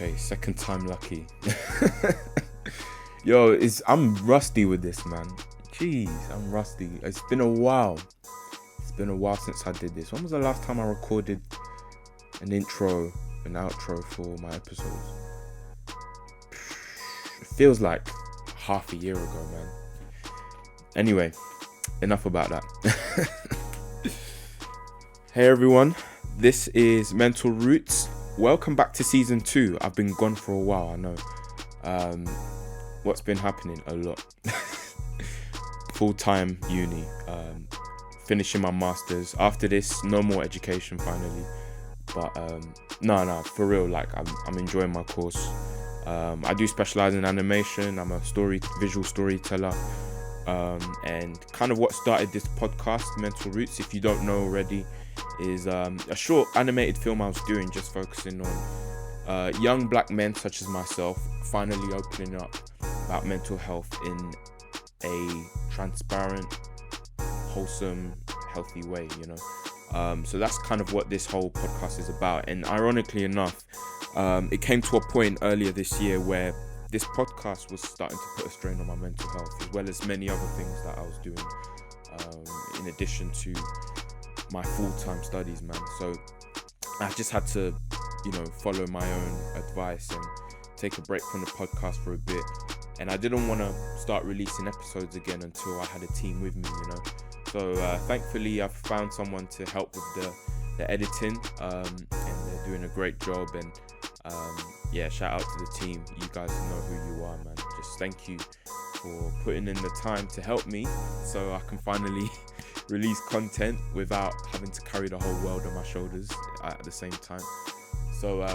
Okay, second time lucky. Yo, I'm rusty with this, man. Jeez, I'm rusty. It's been a while. It's been a while since I did this. When was the last time I recorded an intro, an outro for my episodes? It feels like half a year ago, man. Anyway, enough about that. Hey everyone, this is Mental Roots. Welcome back to season 2. I've been gone for a while, I know. What's been happening? A lot. Full-time uni. Finishing my masters. After this, no more education finally. But no, for real, like I'm enjoying my course. I do specialize in animation. I'm a visual storyteller. And kind of what started this podcast, Mental Roots, if you don't know already, is a short animated film I was doing, just focusing on young black men such as myself finally opening up about mental health in a transparent, wholesome, healthy way, you know. So that's kind of what this whole podcast is about. And ironically enough, it came to a point earlier this year where this podcast was starting to put a strain on my mental health, as well as many other things that I was doing in addition to my full-time studies, man. So I just had to, follow my own advice and take a break from the podcast for a bit. And I didn't want to start releasing episodes again until I had a team with me, So thankfully I've found someone to help with the editing, and they're doing a great job. And shout out to the team. You guys know who you are, man. Just thank you for putting in the time to help me so I can finally release content without having to carry the whole world on my shoulders at the same time. So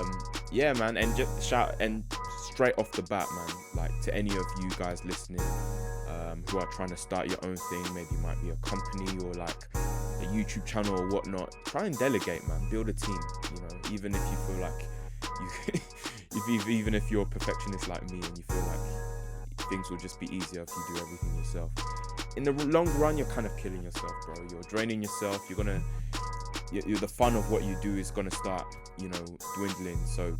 man, and just shout, and straight off the bat, man, like to any of you guys listening who are trying to start your own thing, maybe it might be a company or like a YouTube channel or whatnot, try and delegate, man. Build a team, even if you feel like even if you're a perfectionist like me and you feel like things will just be easier if you do everything yourself. In the long run, you're kind of killing yourself, bro. You're draining yourself. The fun of what you do is gonna start, dwindling. So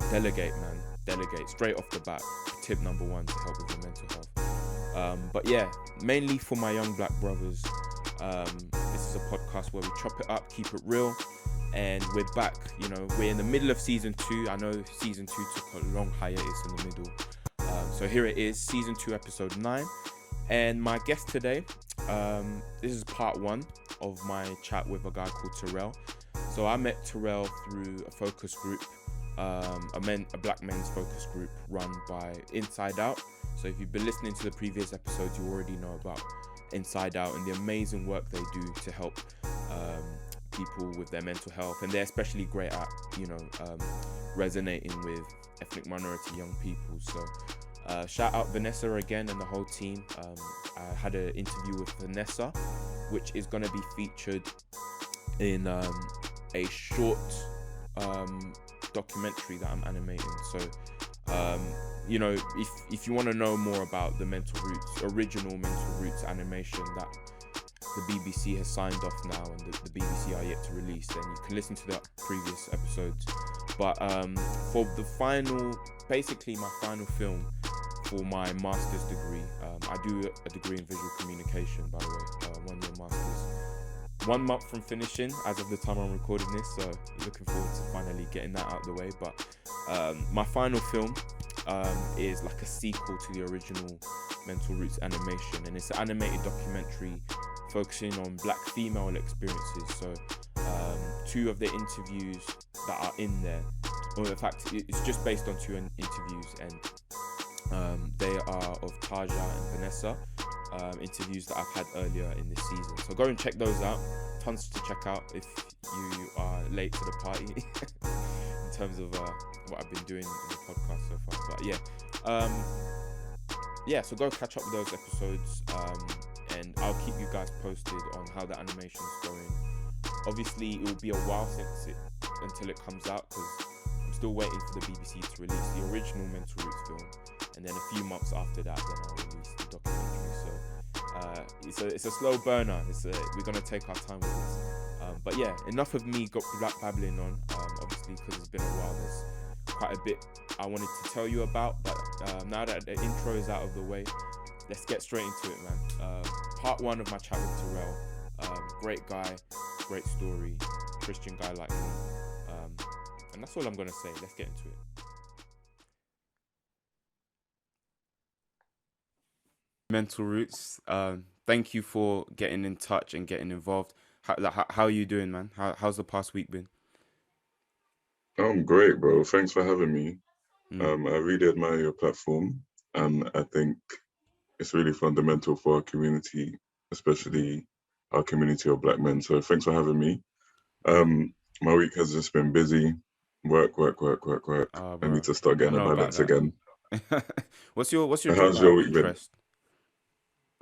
delegate, man. Delegate straight off the bat. Tip number 1 to help with your mental health. But yeah, mainly for my young black brothers. This is a podcast where we chop it up, keep it real. And we're back, we're in the middle of season 2. I know season 2 took a long hiatus in the middle. So here it is, season 2, episode 9. And my guest today, this is part 1 of my chat with a guy called Terrel. So I met Terrel through a focus group, a black men's focus group run by Inside Out. So if you've been listening to the previous episodes, you already know about Inside Out and the amazing work they do to help people with their mental health, and they're especially great at resonating with ethnic minority young people. So shout out Vanessa again and the whole team. I had an interview with Vanessa, which is going to be featured in a short documentary that I'm animating. So if you want to know more about the original Mental Roots animation that the BBC has signed off now and the BBC are yet to release, then you can listen to the previous episodes. But for basically my final film for my master's degree, I do a degree in visual communication, by the way, 1-year master's. 1 month from finishing as of the time I'm recording this, so looking forward to finally getting that out of the way. But my final film is like a sequel to the original Mental Roots animation, and it's an animated documentary focusing on black female experiences. So 2 of the interviews that are in there, or in fact it's just based on 2 interviews, and they are of Taja and Vanessa, interviews that I've had earlier in this season. So go and check those out. Tons to check out if you are late to the party in terms of what I've been doing in the podcast so far. But so go catch up with those episodes, and I'll keep you guys posted on how the animation is going. Obviously it will be a while until it comes out, because I'm still waiting for the BBC to release the original Mental Roots film, and then a few months after that then I'll release the documentary. So it's a slow burner. We're gonna take our time with this. But yeah, enough of me babbling on. Obviously, because it's been a while, there's quite a bit I wanted to tell you about, but now that the intro is out of the way, let's get straight into it, man. Part one of my chat with Terrel. Great guy, great story, Christian guy like me. And that's all I'm gonna say. Let's get into it. Mental Roots. Thank you for getting in touch and getting involved. How are you doing, man? How's the past week been? I'm great, bro. Thanks for having me. Mm. I really admire your platform, and I think it's really fundamental for our community, especially our community of Black men. So thanks for having me. Yeah. My week has just been busy. Work, work, work, work, work. Oh, I need bro. to start I getting a know about balance that. again. What's your job How's out your of week been? interest?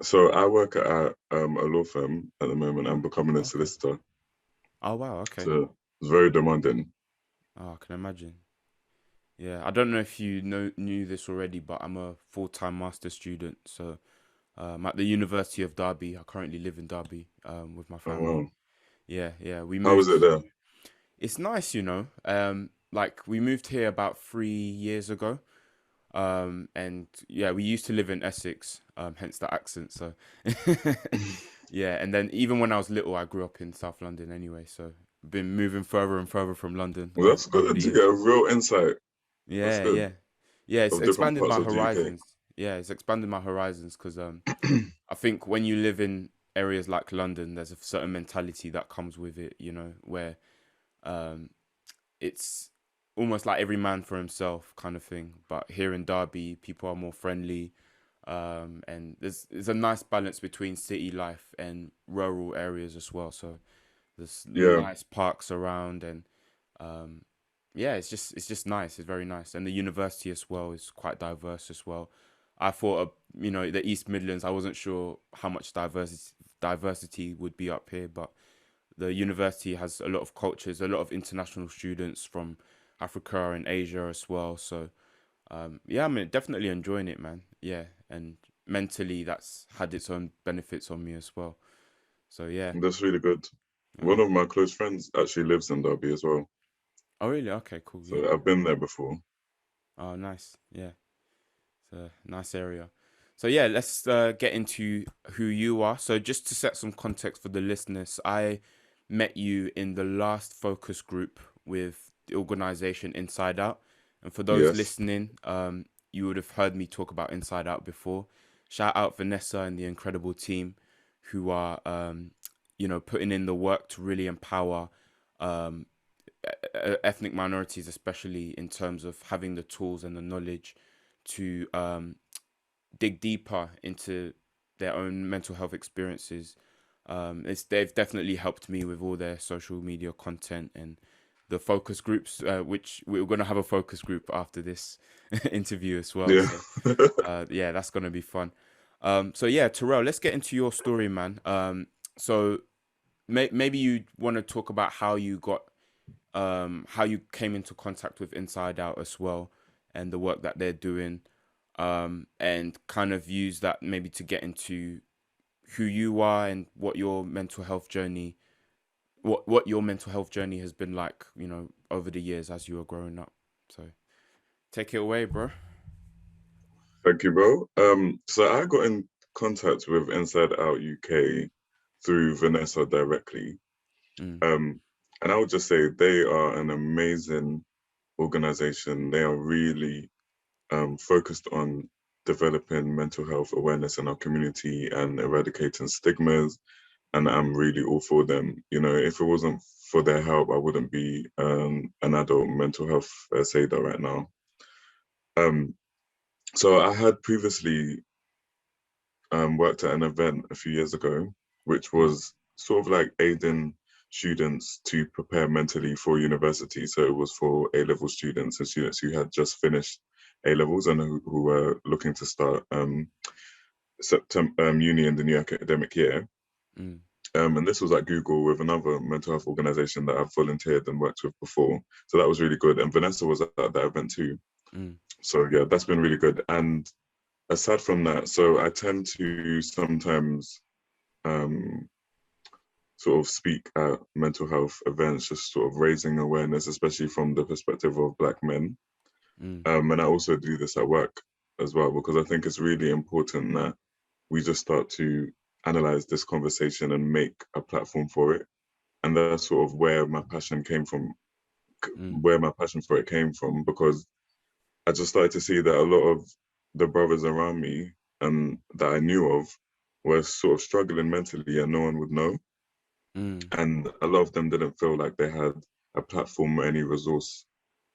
So I work at a law firm at the moment. I'm becoming a Okay. solicitor, Oh, wow. Okay. so it's very demanding. Oh, I can imagine. Yeah, I don't know if you knew this already, but I'm a full-time master student. So at the University of Derby. I currently live in Derby with my Oh family. wow, Yeah, yeah. We how is moved. it there? It's nice, you know. Like we moved here about 3 years ago. And yeah, we used to live in Essex, hence the accent. So yeah, and then even when I was little, I grew up in South London anyway. So been moving further and further from London Well, over that's over good the to get years. a real insight. That's Yeah, good yeah, yeah. It's of different expanded parts my of the UK. horizons. Yeah, it's expanded my horizons because I think when you live in areas like London, there's a certain mentality that comes with it. You know, where um, it's almost like every man for himself kind of thing. But here in Derby, people are more friendly, and there's a nice balance between city life and rural areas as well. So there's Yeah, nice parks around, and um, yeah, it's just nice. It's very nice, and the university as well is quite diverse as well. I thought, the East Midlands. I wasn't sure how much diversity would be up here, but the university has a lot of cultures, a lot of international students from Africa and Asia as well. So yeah, I'm definitely enjoying it, man. Yeah, and mentally, that's had its own benefits on me as well. So yeah. that's really good. One Uh, of my close friends actually lives in Derby as well. oh really? Okay, cool. Yeah. So I've been there before. Oh, nice. Yeah. It's a nice area. So yeah, let's get into who you are. So just to set some context for the listeners, I met you in the last focus group with the organization Inside Out. And for those Yes. listening, you would have heard me talk about Inside Out before. Shout out Vanessa and the incredible team who are, putting in the work to really empower um, ethnic minorities, especially in terms of having the tools and the knowledge to dig deeper into their own mental health experiences. They've definitely helped me with all their social media content and the focus groups, which we're going to have a focus group after this interview as well. Yeah. So yeah, that's going to be fun. So yeah, Terrell, let's get into your story, man. So maybe you want to talk about how you came into contact with Inside Out as well, and the work that they're doing, and kind of use that maybe to get into who you are and what your mental health journey has been like, over the years as you were growing up. So take it away, bro. Thank you, bro. So I got in contact with Inside Out UK through Vanessa directly. Mm, Um, and I would just say they are an amazing organization. They are really focused on developing mental health awareness in our community and eradicating stigmas. And I'm really all for them. You know, if it wasn't for their help, I wouldn't be an adult mental health first aider right now. Um, so I had previously worked at an event a few years ago, which mm, was sort of like aiding students to prepare mentally for university. So it was for A-level students and students who had just finished A-levels and who were looking to start September uni in the new academic year. mm, And this was at Google with another mental health organization that I've volunteered and worked with before. So that was really good. And Vanessa was at that event too. mm, So yeah, that's been really good. And aside from that, so I tend to sometimes um, sort of speak at mental health events, just sort of raising awareness, especially from the perspective of Black men. Mm, And I also do this at work as well, because I think it's really important that we just start to analyze this conversation and make a platform for it. And that's sort of mm, where my passion for it came from, because I just started to see that a lot of the brothers around me that I knew of were sort of struggling mentally and no one would know. mm, And a lot of them didn't feel like they had a platform or any resource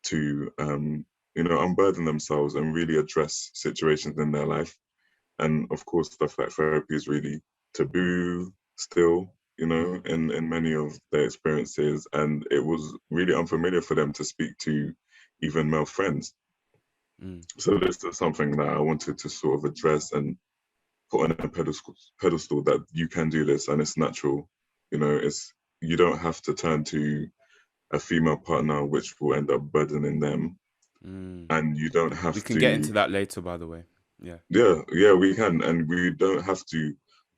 to, unburden themselves and really address situations in their life. And of course, stuff like therapy is really taboo still, mm, in many of their experiences. And it was really unfamiliar for them to speak to even male friends. mm, So this is something that I wanted to sort of address and put on a pedestal that you can do this and it's natural. It's you don't have to turn to a female partner, which will end up burdening them, mm. and you don't We have can get to. into that later, by the way. Yeah. Yeah, we can, and we don't have to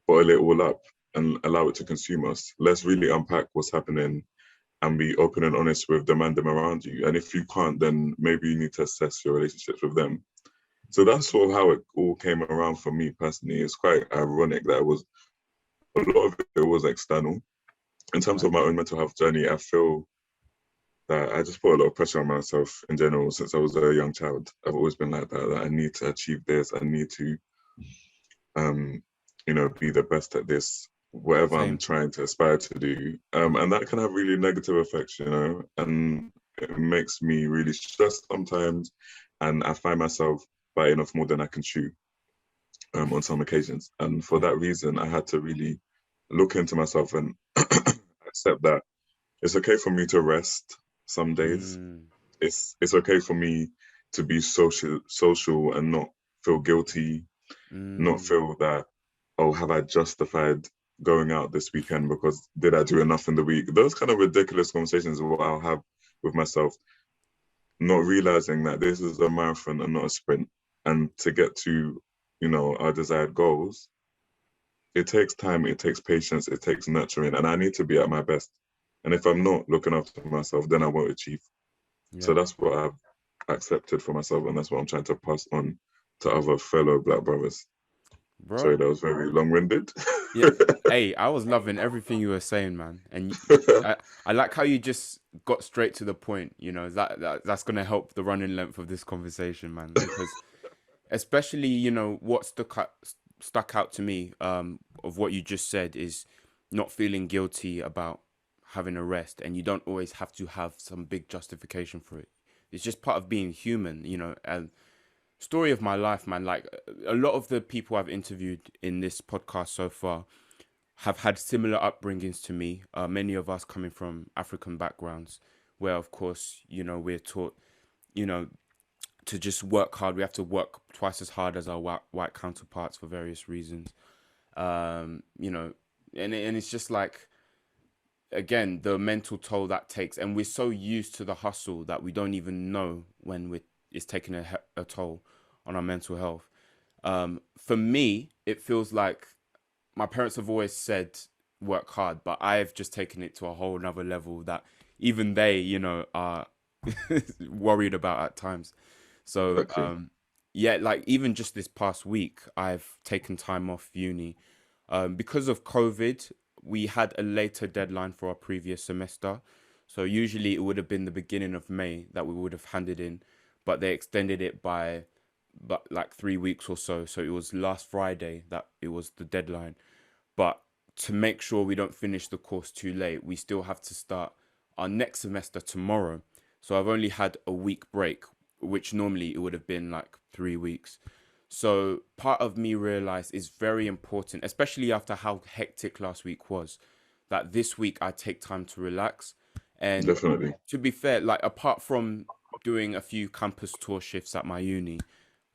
boil it all up and allow it to consume us. Let's really unpack what's happening and be open and honest with the man them around you. And if you can't, then maybe you need to assess your relationships with them. So that's sort of how it all came around for me personally. It's quite ironic that it was a lot of it was external. In terms Right. of my own mental health journey, I feel that I just put a lot of pressure on myself in general since I was a young child. I've always been like that I need to achieve this, I need to um, be the best at this, whatever I'm Same. trying to aspire to do. And that can have really negative effects, and it makes me really stressed sometimes. And I find myself biting off more than I can chew on some occasions. And for Yeah. that reason, I had to really look into myself and accept that it's okay for me to rest some days. Mm, It's okay for me to be social and not feel guilty, not mm, feel that, oh, have I justified going out this weekend because did I do enough in the week? Those kind of ridiculous conversations are what I'll have with myself, not realizing that this is a marathon and not a sprint. And to get to, our desired goals, it takes time, it takes patience, it takes nurturing, and I need to be at my best. And if I'm not looking after myself, then I won't achieve. So yeah. that's what I've accepted for myself, and that's what I'm trying to pass on to other fellow Black brothers. Sorry, Bro. that was very long-winded. Yeah. Hey, I was loving everything you were saying, man. And I like how you just got straight to the point. That's gonna help the running length of this conversation, man. Because especially, what stuck out to me of what you just said is not feeling guilty about having a rest, and you don't always have to have some big justification for it. It's just part of being human, and story of my life, man. Like a lot of the people I've interviewed in this podcast so far have had similar upbringings to me. Many of us coming from African backgrounds, where of course, we're taught, you know, to just work hard. We have to work twice as hard as our white counterparts for various reasons. You know, and it's just like, again, the mental toll that takes, and we're so used to the hustle that we don't even know when it's taking a toll on our mental health. For me, it feels like my parents have always said work hard, but I've just taken it to a whole nother level that even they, are worried about at times. So, Exactly. yeah, like even just this past week, I've taken time off uni. Because of COVID, we had a later deadline for our previous semester. So usually it would have been the beginning of May that we would have handed in, but they extended it by like 3 weeks or so. So it was last Friday that it was the deadline. But to make sure we don't finish the course too late, we still have to start our next semester tomorrow. So I've only had a week break, which normally it would have been like 3 weeks. So part of me realized it's very important, especially after how hectic last week was, that this week I take time to relax. And Definitely. to be fair, like apart from doing a few campus tour shifts at my uni,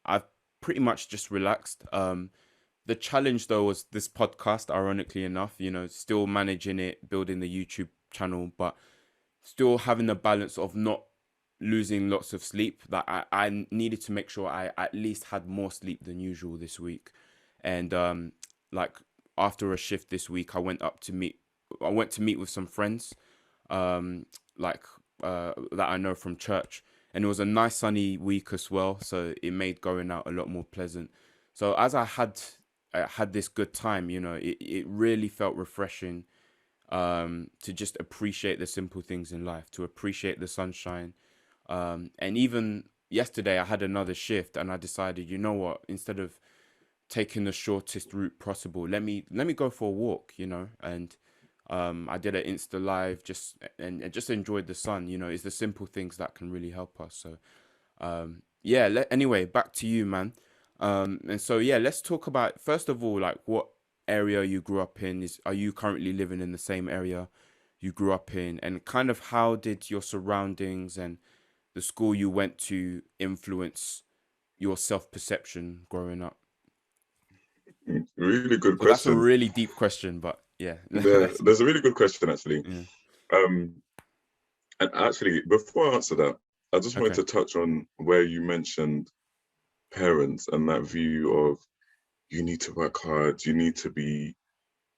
I've pretty much just relaxed. The challenge though was this podcast, ironically enough, still managing it, building the YouTube channel, but still having the balance of not losing lots of sleep. That I needed to make sure I at least had more sleep than usual this week. And like after a shift this week, I went to meet with some friends, um, like that I know from church. and it was a nice sunny week as well, so it made going out a lot more pleasant. So as I had this good time, it really felt refreshing, to just appreciate the simple things in life, to appreciate the sunshine. And even yesterday, I had another shift, and I decided, you know what, instead of taking the shortest route possible, let me go for a walk, and I did an Insta live, and just enjoyed the sun. It's the simple things that can really help us. So yeah. Anyway, back to you, man. And so yeah, let's talk about, first of all, like, what area you grew up in. Are you currently living in the same area you grew up in, and kind of how did your surroundings and the school you went to influence your self perception growing up? Really good So that's a question. really deep question, but yeah, let's. There's a really good question actually. Yeah. Um, and actually, before I answer that, I just wanted Okay. to touch on where you mentioned parents and that view of you need to work hard, you need to be,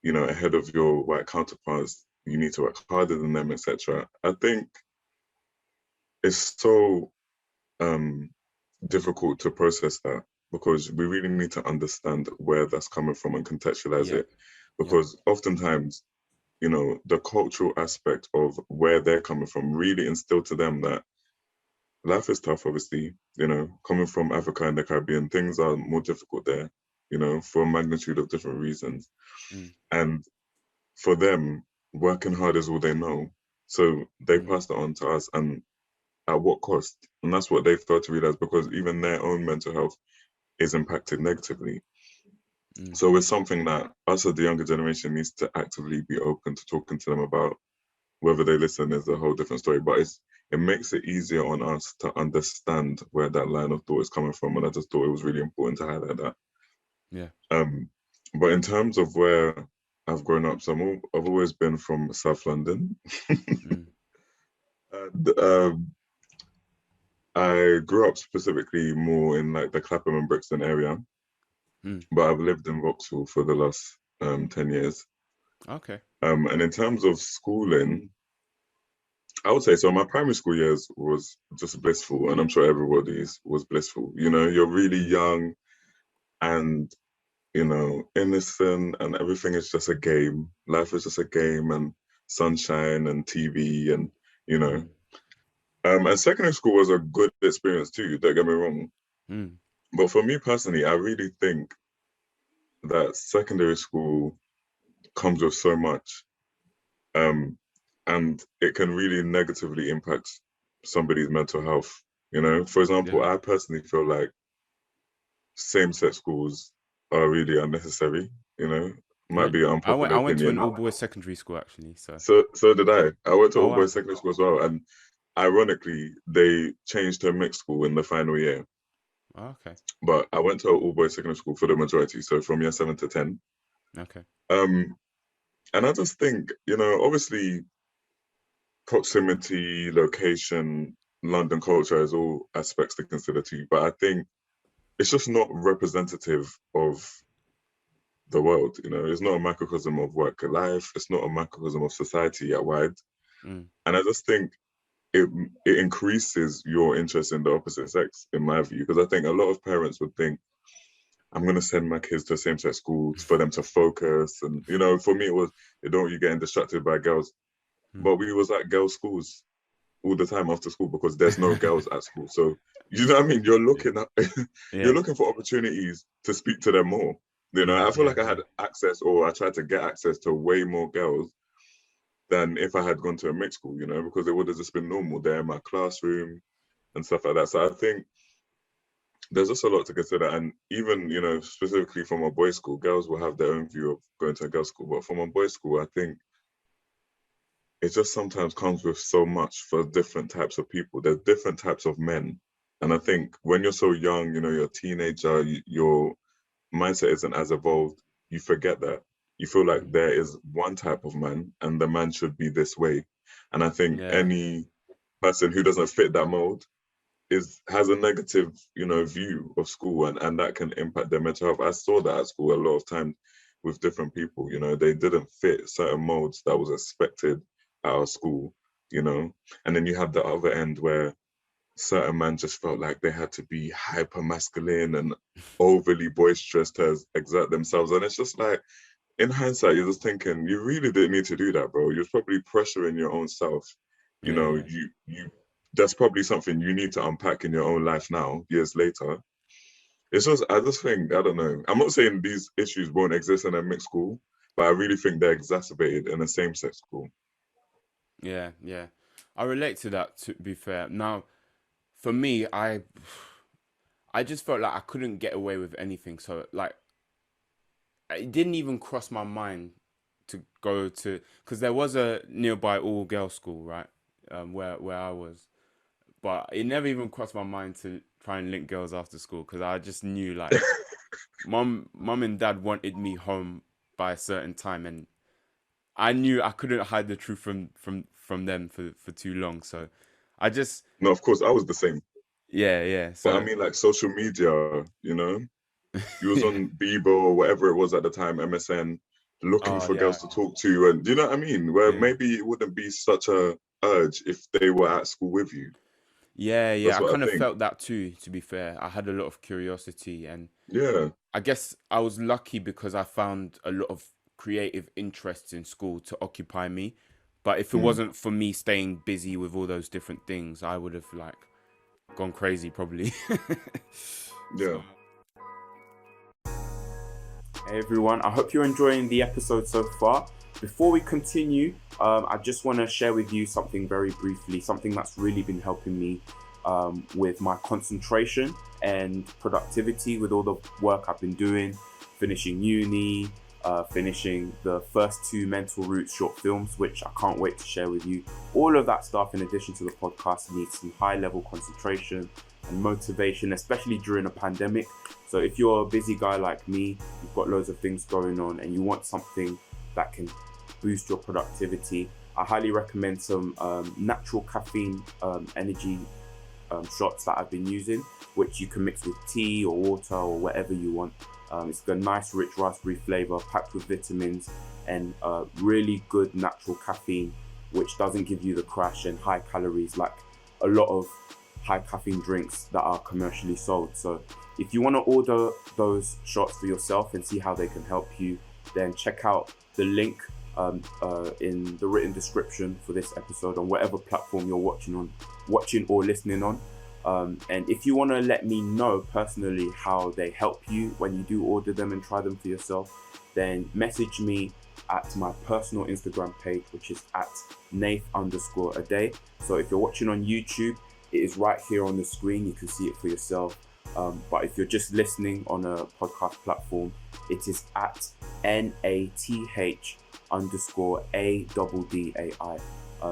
ahead of your white counterparts, you need to work harder than them, etc. I think it's so um, difficult to process that because we really need to understand where that's coming from and contextualize Yeah. it. Yeah. Because oftentimes, the cultural aspect of where they're coming from really instilled to them that life is tough, obviously. Coming from Africa and the Caribbean, things are more difficult there, for a magnitude of different reasons. Mm, And for them, working hard is all they know. So they mm, passed it on to us, and at what cost? And that's what they've started to realize because even their own mental health is impacted negatively. mm, So it's something that us as the younger generation needs to actively be open to talking to them about. Whether they listen is a whole different story, but it makes it easier on us to understand where that line of thought is coming from. And I just thought it was really important to highlight that. yeah. Um, but in terms of where I've grown up, so I've always been from South London. Mm, And I grew up specifically more in like the Clapham and Brixton area, mm. but I've lived in Vauxhall for the last 10 years. Okay. And in terms of schooling, I would say so. My primary school years was just blissful, and I'm sure everybody's was blissful. You're really young and innocent, and everything is just a game. Life is just a game, and sunshine and TV, and you know. Mm, And secondary school was a good experience too. Don't get me wrong, mm, but for me personally, I really think that secondary school comes with so much, um, and it can really negatively impact somebody's mental health. For yeah. example, I personally feel like same-sex schools are really unnecessary. Might be Really? an I unpopular went to an opinion. all boys secondary school, actually. So. So did I. I went to Oh all wow. boys secondary school as well, and ironically, they changed to mixed school in the final year. Oh, okay. But I went to all boys secondary school for the majority, so from year 7 to 10. Okay. Um, and I just think, obviously proximity, location, London culture is all aspects to consider too. But I think it's just not representative of the world. It's not a microcosm of work life. It's not a microcosm of society at wide. Mm, And I just think it it increases your interest in the opposite sex, in my view, because I think a lot of parents would think, I'm gonna send my kids to same-sex schools for them to focus. And for me, it was, you don't you getting distracted by girls. mm. But we was at girls' schools all the time after school because there's no girls at school. So you know what I mean? You're Yeah. looking at you're Yeah. looking for opportunities to speak to them more. Yeah. I feel Yeah. like I had Yeah. access, or I tried to get access to way more girls than if I had gone to a mixed school, because it would have just been normal there in my classroom and stuff like that. So I think there's just a lot to consider. And even, specifically from a boys' school, girls will have their own view of going to a girls' school. But from a boys' school, I think it just sometimes comes with so much for different types of people. There's different types of men. And I think when you're so young, you're a teenager, your mindset isn't as evolved, you forget that. You feel like Mm. there is one type of man and the man should be this way. And I think Yeah. any person who doesn't fit that mold has a negative, view of school, and that can impact their mental health. I saw that at school a lot of times with different people. They didn't fit certain molds that was expected at our school. And then you have the other end where certain men just felt like they had to be hyper masculine and overly boisterous to exert themselves. And it's just like, in hindsight, you're just thinking, you really didn't need to do that, bro. You're probably pressuring your own self. You know, Yeah. you that's probably something you need to unpack in your own life now, years later. It's just, I just think, I don't know. I'm not saying these issues won't exist in a mixed school, but I really think they're exacerbated in a same-sex school. Yeah, yeah. I relate to that, to be fair. Now, for me, I just felt like I couldn't get away with anything. So like it didn't even cross my mind to go to, because there was a nearby all girls school, right? Where I was. But it never even crossed my mind to try and link girls after school, because I just knew like mum and dad wanted me home by a certain time, and I knew I couldn't hide the truth from them for too long. So I just, No, of course, I was the same. yeah, yeah. But I So mean, like social media, you was yeah. on Bebo or whatever it was at the time, MSN, looking Oh for yeah, girls to talk to. And do you know what I mean? Where yeah. maybe it wouldn't be such a urge if they were at school with you. Yeah, yeah. That's I what kind I of think. felt that too, to be fair. I had a lot of curiosity, and Yeah. I guess I was lucky because I found a lot of creative interests in school to occupy me. But if it Mm, wasn't for me staying busy with all those different things, I would have like gone crazy probably. yeah. So, hey everyone, I hope you're enjoying the episode so far. Before we continue, I just want to share with you something very briefly, something that's really been helping me with my concentration and productivity with all the work I've been doing, finishing uni, finishing the first two Mental Roots short films, which I can't wait to share with you. All of that stuff, in addition to the podcast, needs some high level concentration and motivation, especially during a pandemic. So if you're a busy guy like me, you've got loads of things going on and you want something that can boost your productivity, I highly recommend some natural caffeine energy shots that I've been using, which you can mix with tea or water or whatever you want. It's got a nice rich raspberry flavor packed with vitamins and really good natural caffeine, which doesn't give you the crash and high calories like a lot of high caffeine drinks that are commercially sold. So if you want to order those shots for yourself and see how they can help you, then check out the link in the written description for this episode on whatever platform you're watching or listening on. And if you want to let me know personally how they help you when you do order them and try them for yourself, then message me at my personal Instagram page, which is at Nath_a day. So if you're watching on YouTube, it is right here on the screen. You can see it for yourself. But if you're just listening on a podcast platform, it is at NATH_ADDAI.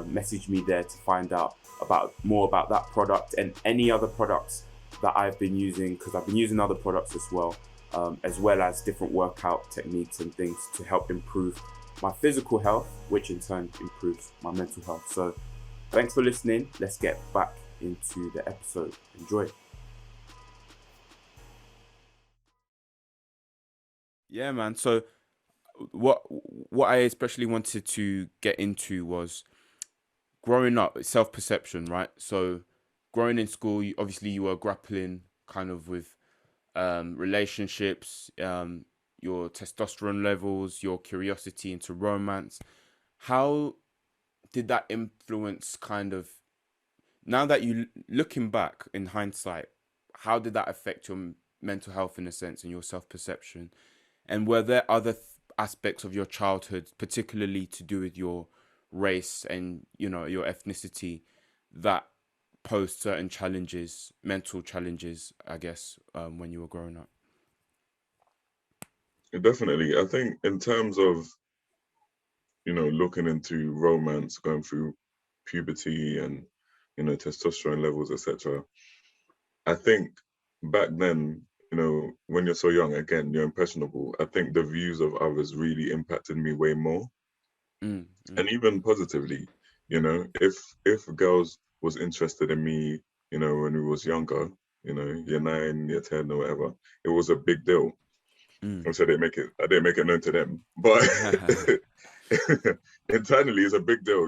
Message me there to find out more about that product and any other products that I've been using, because I've been using other products as well as different workout techniques and things to help improve my physical health, which in turn improves my mental health. So thanks for listening. Let's get back into the episode. Enjoy. Yeah, man. So what I especially wanted to get into was growing up, self-perception, right? So growing in school, obviously you were grappling kind of with relationships, your testosterone levels, your curiosity into romance. How did that influence kind of, now that you looking back in hindsight, how did that affect your mental health in a sense and your self-perception? And were there other aspects of your childhood, particularly to do with your race and your ethnicity, that posed certain challenges, mental challenges, I guess, when you were growing up? Definitely. I think in terms of, looking into romance, going through puberty and, testosterone levels, etc. I think back then, when you're so young, again, you're impressionable. I think the views of others really impacted me way more. Mm, And mm, even positively, if girls was interested in me, when we was younger, year 9, year 10 or whatever, it was a big deal. mm. Which I didn't make it known to them. But internally it's a big deal,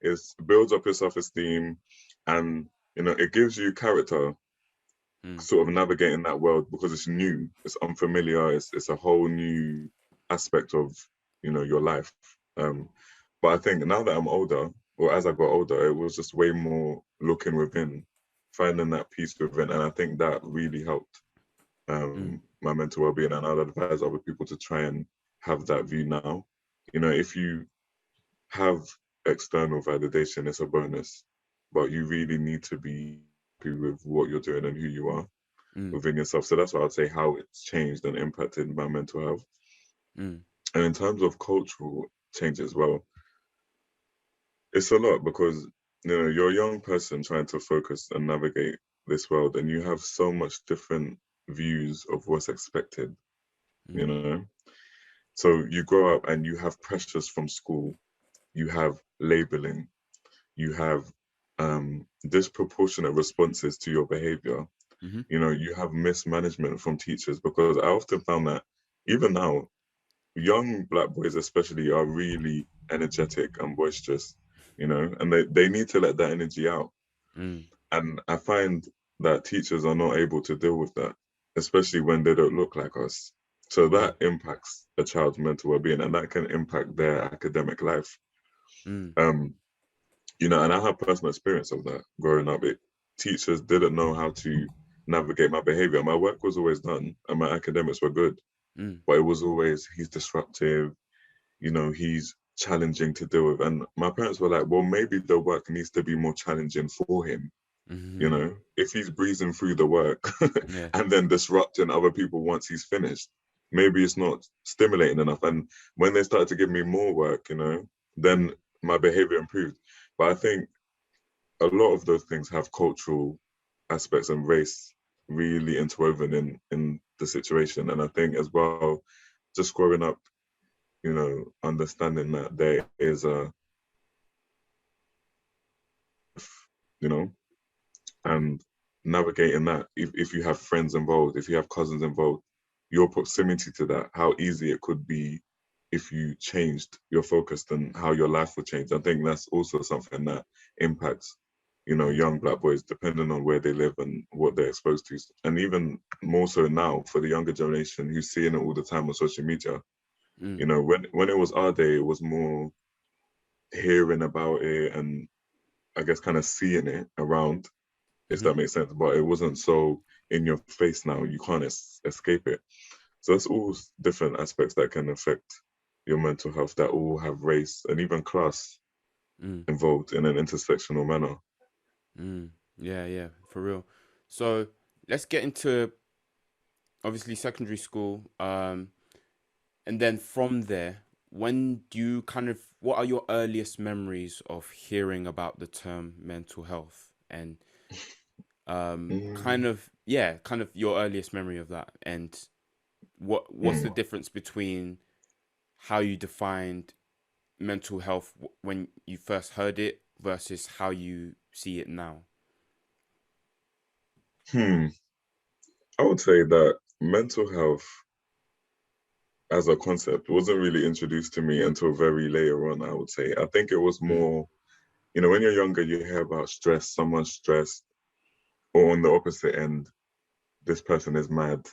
It builds up your self-esteem. And It gives you character, Mm, sort of navigating that world because it's new, it's unfamiliar, it's a whole new aspect of your life. Um, but I think now that I'm older, or as I got older, it was just way more looking within, finding that peace within, and I think that really helped mm, my mental well-being. And I'd advise other people to try and have that view now. If you have external validation, it's a bonus, but you really need to be happy with what you're doing and who you are mm, within yourself. So that's why I'd say how it's changed and impacted my mental health. mm, And in terms of cultural change as well, it's a lot because you're a young person trying to focus and navigate this world, and you have so much different views of what's expected. You mm, know, so you grow up and you have pressures from school, you have labeling, you have disproportionate responses to your behavior. mm-hmm, You have mismanagement from teachers because I often found that even now, young black boys especially are really energetic and boisterous, and they need to let that energy out. mm, And I find that teachers are not able to deal with that, especially when they don't look like us. So yeah, that impacts a child's mental well-being, and that can impact their academic life. mm, Um, and I have personal experience of that growing up. Teachers didn't know how to navigate my behavior. My work was always done and my academics were good, mm, but it was always he's disruptive, he's challenging to deal with. And my parents were like, well, maybe the work needs to be more challenging for him. mm-hmm, If he's breezing through the work yeah, and then disrupting other people once he's finished, maybe it's not stimulating enough. And when they started to give me more work, then my behavior improved. But I think a lot of those things have cultural aspects and race really interwoven in the situation. And I think as well, just growing up, understanding that there is you know, and navigating that. If you have friends involved, if you have cousins involved, your proximity to that, how easy it could be if you changed your focus and how your life would change. I think that's also something that impacts, mm, young black boys depending on where they live and what they're exposed to. And even more so now for the younger generation who's seeing it all the time on social media. mm, When it was our day, it was more hearing about it and I guess kind of seeing it around, if mm-hmm, that makes sense. But it wasn't so in your face now. You can't escape it. So it's all different aspects that can affect your mental health that all have race and even class mm, involved in an intersectional manner. mm, yeah, yeah, for real. So let's get into obviously secondary school. And then from there, when do you what are your earliest memories of hearing about the term mental health? And Mm, kind of your earliest memory of that. And what's the mm, difference between how you defined mental health when you first heard it versus how you see it now? hmm. I would say that mental health as a concept wasn't really introduced to me until very later on, I would say. I think it was Mm, more, when you're younger, you hear about stress, someone's stressed, or on the opposite end, this person is mad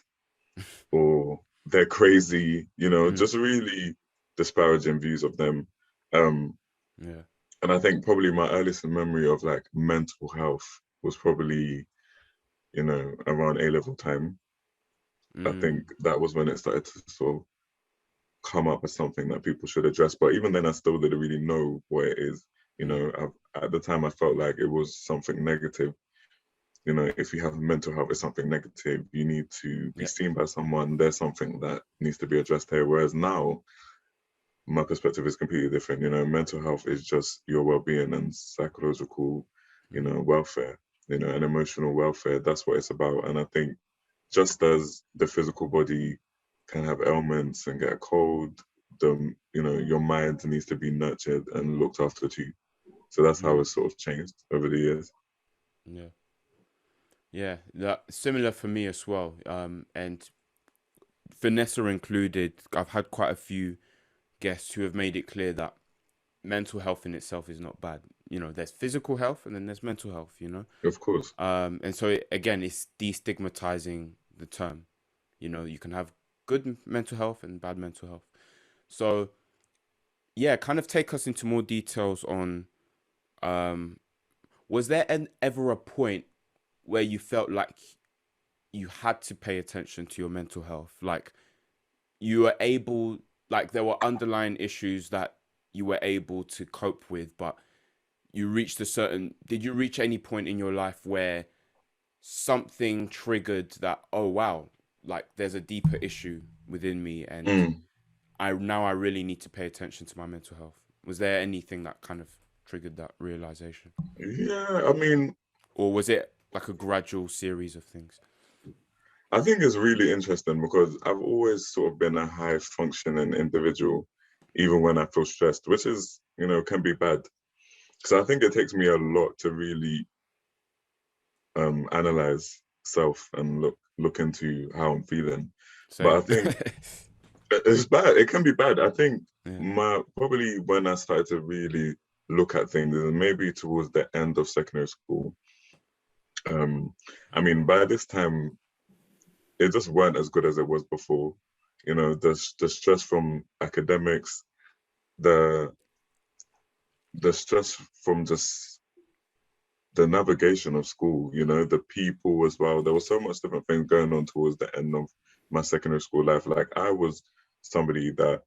or they're crazy, mm, just really disparaging views of them. Um, yeah. and I think probably my earliest memory of like mental health was probably, around A level time. I Mm, think that was when it started to sort of come up as something that people should address. But even then, I still didn't really know what it is. mm, At the time, I felt like it was something negative. If you have mental health, it's something negative. You need to be yeah. seen by someone. There's something that needs to be addressed here. Whereas now, my perspective is completely different. Mental health is just your well-being and psychological, Mm, welfare, and emotional welfare. That's what it's about. And I think just as the physical body can have ailments and get a cold, your mind needs to be nurtured and looked after too. So that's how mm, it's sort of changed over the years. yeah. Yeah, that similar for me as well. And Vanessa included, I've had quite a few guests who have made it clear that mental health in itself is not bad. You know, there's physical health and then there's mental health. You know, Of course. and so again, it's destigmatizing the term. You know, you can have good mental health and bad mental health. So yeah, kind of take us into more details on um, was there ever a point where you felt like you had to pay attention to your mental health? Like you were able, like there were underlying issues that you were able to cope with, but you reached a certain, did you reach any point in your life where something triggered that, oh wow, like there's a deeper issue within me and Mm. I really need to pay attention to my mental health? Was there anything that kind of triggered that realization? Yeah, I mean, Or was it like a gradual series of things? I think it's really interesting because I've always sort of been a high functioning individual, even when I feel stressed, which is, can be bad. So I think it takes me a lot to really analyze self and look into how I'm feeling. But I Same. think it's bad. It can be bad. I think Yeah. my probably when I started to really look at things is maybe towards the end of secondary school. Um, I mean, by this time, it just weren't as good as it was before. The stress from academics, the the stress from just the navigation of school, the people as well. There was so much different things going on towards the end of my secondary school life. Like I was somebody that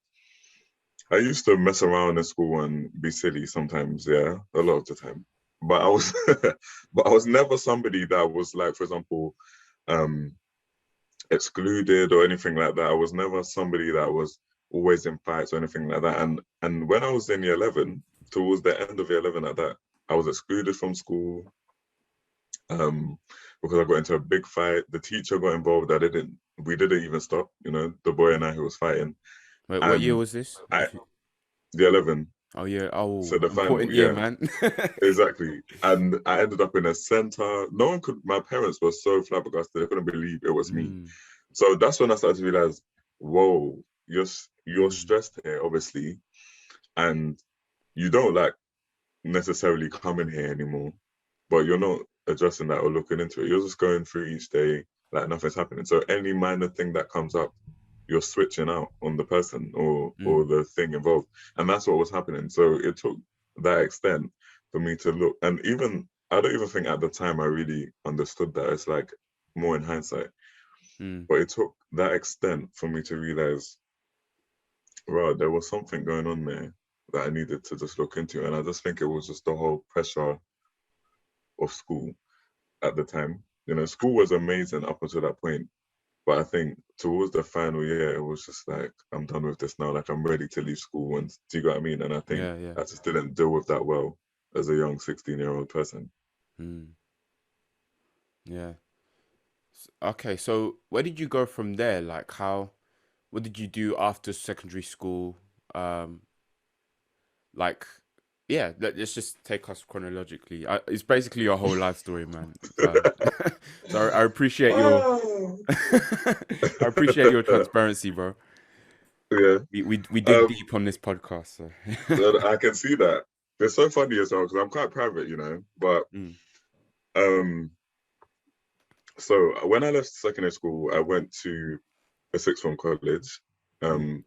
I used to mess around in school and be silly sometimes, yeah, a lot of the time. But I was but I was never somebody that was like, for example, um excluded or anything like that. I was never somebody that was always in fights or anything like that. And when I was in year 11, towards the end of year 11 at that, I was excluded from school um, because I got into a big fight. The teacher got involved. We didn't even stop, the boy and Mm. I who was fighting. Wait, what year And was this? I, If you... the 11, Oh yeah. Oh, so the final, important year, yeah, man. exactly. And I ended up in a center. No one could, my parents were so flabbergasted. They couldn't believe it was me. Mm, So that's when I started to realize, whoa, you're mm, stressed here, obviously, and you don't like necessarily come in here anymore, but you're not addressing that or looking into it. You're just going through each day like nothing's happening. So any minor thing that comes up, you're switching out on the person or mm, the thing involved. And that's what was happening. So it took that extent for me to look. And even I don't even think at the time I really understood that. It's like more in hindsight. mm. But it took that extent for me to realize, right, there was something going on there that I needed to just look into. And I just think it was just the whole pressure of school at the time. School was amazing up until that point. But I think towards the final year, it was just like, I'm done with this now. Like, I'm ready to leave school. And do you get what I mean? And I think Yeah, yeah. I just didn't deal with that well as a young 16-year-old person. Mm, yeah. Okay, so where did you go from there? Like how, what did you do after secondary school? Um, like, yeah, let's just take us chronologically. It's basically your whole life story, man. So I appreciate your, Oh. I appreciate your transparency, bro. Yeah. We dig Um, deep on this podcast, so. I can see that. It's so funny as well because I'm quite private, But Mm, um, so when I left secondary school, I went to a sixth form college, mm, um,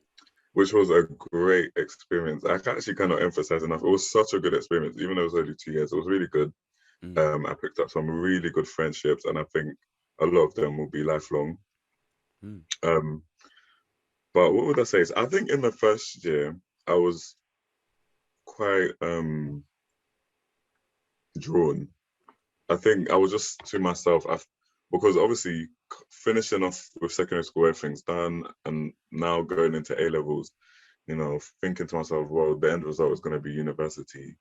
which was a great experience. I actually cannot emphasize enough. It was such a good experience, even though it was only 2 years. It was really good. mm, I picked up some really good friendships, and I think a lot of them will be lifelong. mm, Um, but what would I say? I think in the first year, I was quite drawn. I think I was just to myself, because obviously finishing off with secondary school, everything's done, and now going into A levels, thinking to myself, well, the end result is going to be university.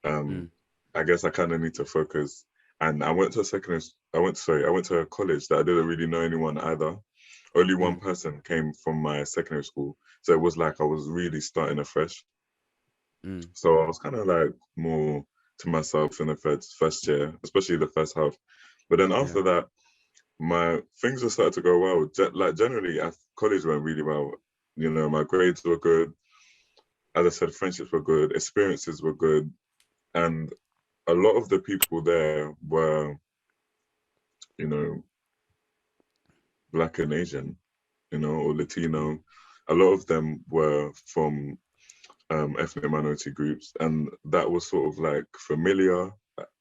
Um, mm, I guess I kind of need to focus. And I went to a I went to a college that I didn't really know anyone either. Only one mm, person came from my secondary school. So it was like I was really starting afresh. mm. So I was kind of like more to myself in the first year, especially the first half. But then Yeah. after that, my things just started to go well. Like generally, at college went really well. My grades were good. as I said, friendships were good, experiences were good, and a lot of the people there were, you know, Black and Asian, or Latino. A lot of them were from ethnic minority groups, and that was sort of like familiar,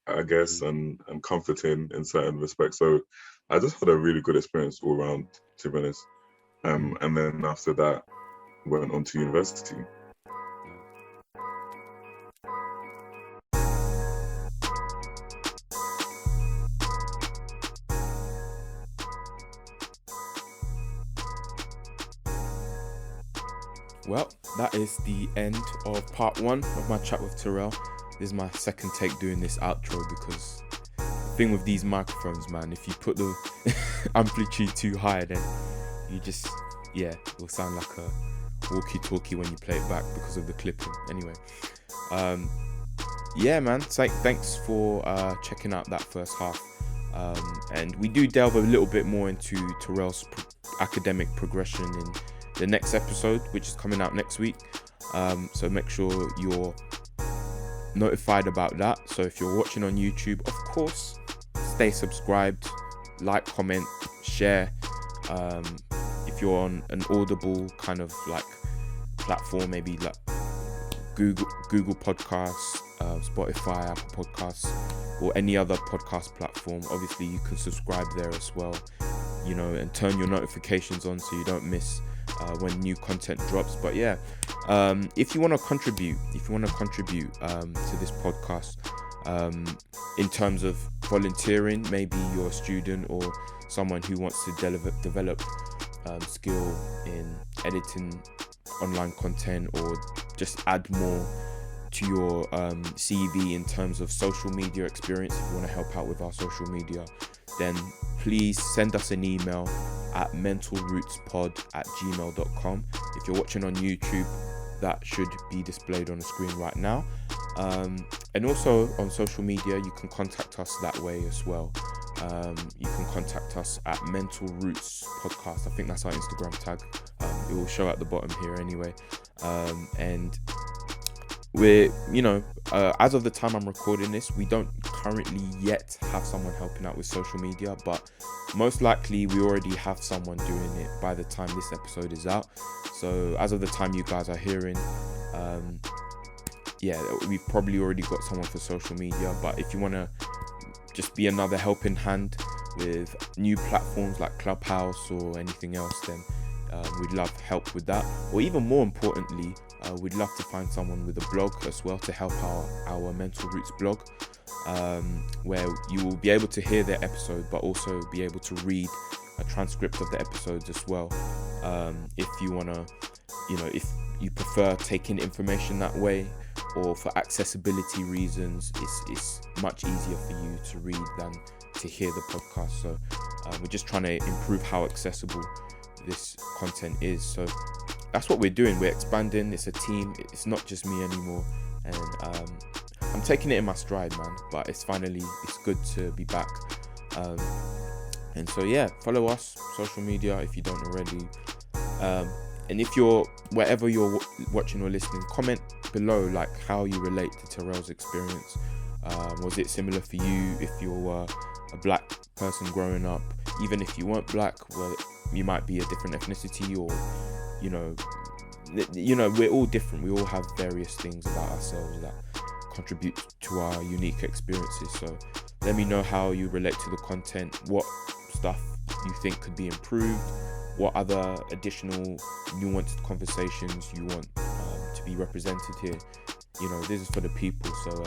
I guess, and comforting in certain respects. So I just had a really good experience all around, to be honest. And then after that, went on to university. Well, that is the end of part 1 of my chat with Terrel. This is my second take doing this outro because the thing with these microphones, man, if you put the amplitude too high, then you just, it will sound like a walkie-talkie when you play it back because of the clipping. Anyway, man, thanks for checking out that first half. And we do delve a little bit more into Terrel's academic progression in the next episode, which is coming out next week. So make sure you're notified about that. So if you're watching on YouTube, of course, stay subscribed, like, comment, share. If you're on an Audible kind of like platform, maybe like Google Podcasts, Spotify, Apple Podcasts, or any other podcast platform, obviously you can subscribe there as well, and turn your notifications on so you don't miss when new content drops. But if you want to contribute to this podcast, in terms of volunteering, maybe you're a student or someone who wants to develop skill in editing online content, or just add more to your CV in terms of social media experience. If you want to help out with our social media, then please send us an email at mentalrootspod@gmail.com. If you're watching on YouTube, that should be displayed on the screen right now. And also on social media, you can contact us that way as well. You can contact us at Mental Roots Podcast. I think that's our Instagram tag. It will show at the bottom here anyway. And we're, as of the time I'm recording this, we don't currently yet have someone helping out with social media, but most likely we already have someone doing it by the time this episode is out. So as of the time you guys are hearing, we've probably already got someone for social media. But if you want to just be another helping hand with new platforms like Clubhouse or anything else, then we'd love help with that. Or even more importantly, we'd love to find someone with a blog as well to help our Mental Roots blog, where you will be able to hear the episode but also be able to read a transcript of the episodes as well. If you want to, if you prefer taking information that way, or for accessibility reasons, it's much easier for you to read than to hear the podcast. So we're just trying to improve how accessible this content is. So that's what we're doing. We're expanding. It's a team. It's not just me anymore. And I'm taking it in my stride, man. But it's good to be back. And so follow us, social media, if you don't already. And if you're, wherever you're watching or listening, comment below like how you relate to Terrel's experience. Was it similar for you if you're a black person growing up? Even if you weren't black, well, you might be a different ethnicity, or we're all different. We all have various things about ourselves that contribute to our unique experiences. So let me know how you relate to the content, what stuff you think could be improved, what other additional nuanced conversations you want to be represented here. This is for the people. So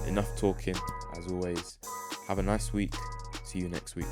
enough talking. As always, have a nice week. See you next week.